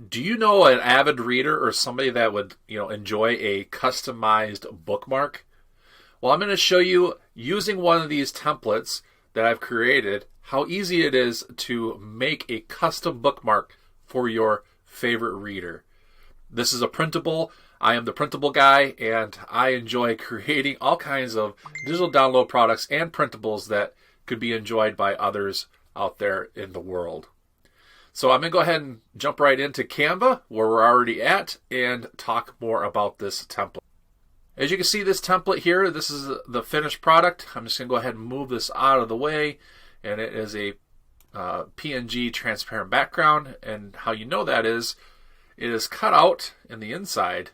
Do you know an avid reader or somebody that would, enjoy a customized bookmark? Well, I'm going to show you using one of these templates that I've created how easy it is to make a custom bookmark for your favorite reader. This is a printable. I am the printable guy, and I enjoy creating all kinds of digital download products and printables that could be enjoyed by others out there in the world. So I'm going to go ahead and jump right into Canva, where we're already at, and talk more about this template. As you can see, this template here, this is the finished product. I'm just going to go ahead and move this out of the way, and it is a PNG transparent background, and how you know that is, it is cut out in the inside.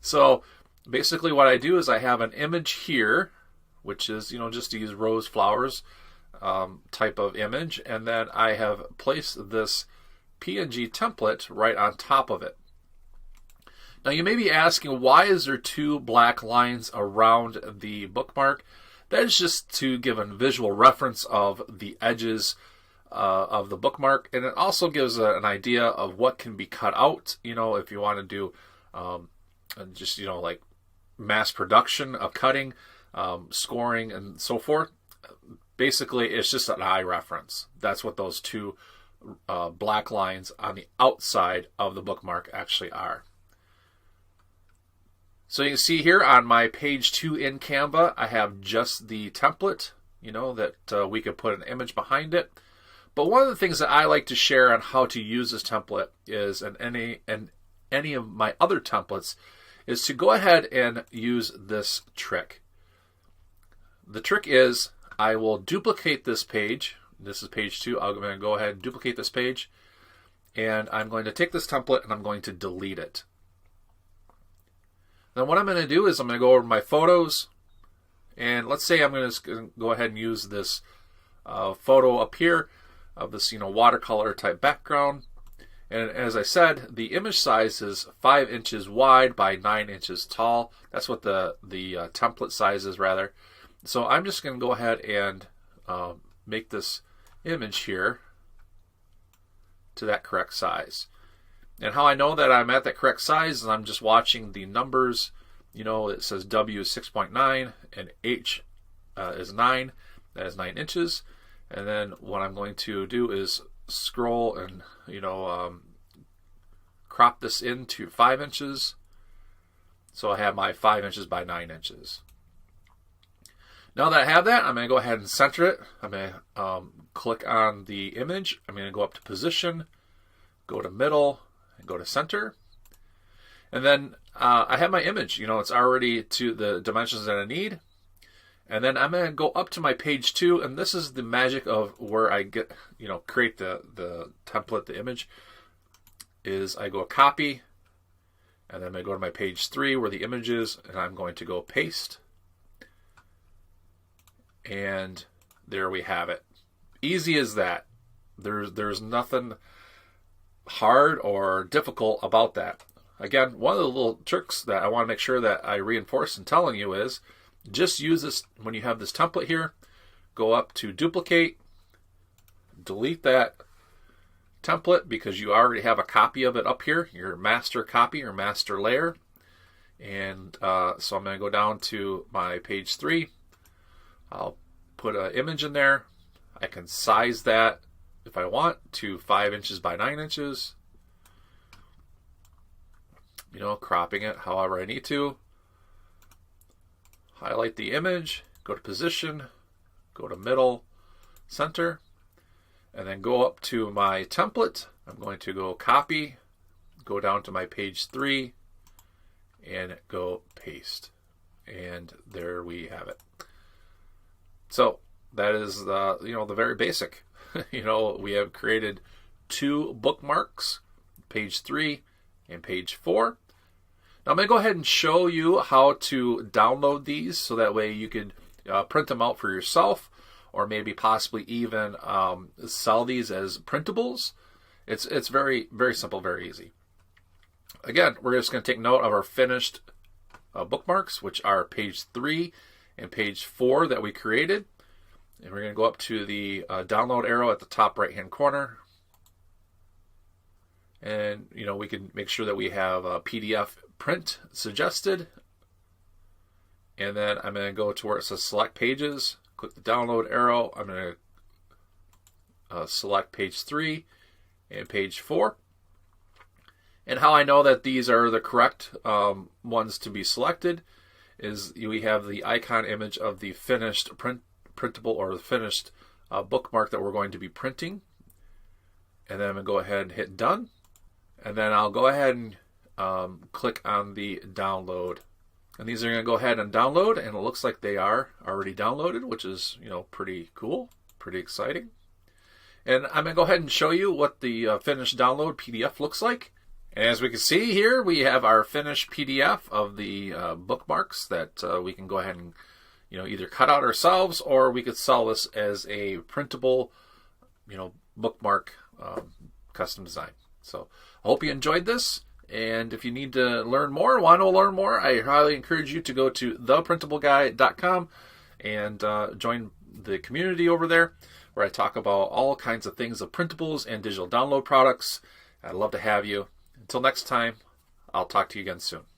So basically what I do is I have an image here, which is, just to use rose flowers type of image, and then I have placed this PNG template right on top of it. Now you may be asking, why is there two black lines around the bookmark? That is just to give a visual reference of the edges of the bookmark, and it also gives an idea of what can be cut out, if you want to do just, like mass production of cutting, scoring, and so forth. Basically, it's just an eye reference. That's what those two black lines on the outside of the bookmark actually are. So you can see here on my page 2 in Canva, I have just the template, that we could put an image behind it. But one of the things that I like to share on how to use this template is, and any of my other templates, is to go ahead and use this trick. The trick is, I will duplicate this page. This is page 2. I'm going to go ahead and duplicate this page. And I'm going to take this template and I'm going to delete it. Then what I'm going to do is I'm going to go over my photos. And let's say I'm going to go ahead and use this photo up here of this watercolor type background. And as I said, the image size is 5 inches wide by 9 inches tall. That's what the template size is, rather. So I'm just going to go ahead and make this image here to that correct size. And how I know that I'm at that correct size is I'm just watching the numbers. It says W is 6.9 and H is 9. That is 9 inches. And then what I'm going to do is scroll and crop this into 5 inches. So I have my 5 inches by 9 inches. Now that I have that, I'm going to go ahead and center it. I'm going to click on the image. I'm going to go up to position, go to middle, and go to center. And then I have my image. It's already to the dimensions that I need. And then I'm going to go up to my page 2, and this is the magic of where I get, create the template, the image, is I go copy, and then I'm going to go to my page 3 where the image is, and I'm going to go paste. And there we have it. Easy as that. There's nothing hard or difficult about that. Again, one of the little tricks that I want to make sure that I reinforce in telling you is just use this when you have this template here. Go up to duplicate, delete that template because you already have a copy of it up here, your master copy, your master layer. And so I'm going to go down to my page 3. I'll put an image in there. I can size that if I want to 5 inches by 9 inches. Cropping it however I need to. Highlight the image, go to position, go to middle, center, and then go up to my template. I'm going to go copy, go down to my page 3, and go paste. And there we have it. So that is the very basic. We have created 2 bookmarks, page 3 and page 4. Now I'm going to go ahead and show you how to download these so that way you could print them out for yourself, or maybe possibly even sell these as printables. It's very, very simple, very easy. Again, we're just going to take note of our finished bookmarks, which are page 3 and page 4 that we created. And we're going to go up to the download arrow at the top right hand corner. And, we can make sure that we have a PDF print suggested. And then I'm going to go to where it says select pages, click the download arrow. I'm going to select page 3 and page 4. And how I know that these are the correct ones to be selected is we have the icon image of the finished printable or the finished bookmark that we're going to be printing. And then I'm going to go ahead and hit done. And then I'll go ahead and click on the download. And these are going to go ahead and download, and it looks like they are already downloaded, which is, pretty cool, pretty exciting. And I'm going to go ahead and show you what the finished download PDF looks like. And as we can see here, we have our finished PDF of the bookmarks that we can go ahead and, either cut out ourselves, or we could sell this as a printable, bookmark custom design. So I hope you enjoyed this. And if you need to learn more, want to learn more, I highly encourage you to go to theprintableguy.com and join the community over there, where I talk about all kinds of things of printables and digital download products. I'd love to have you. Until next time, I'll talk to you again soon.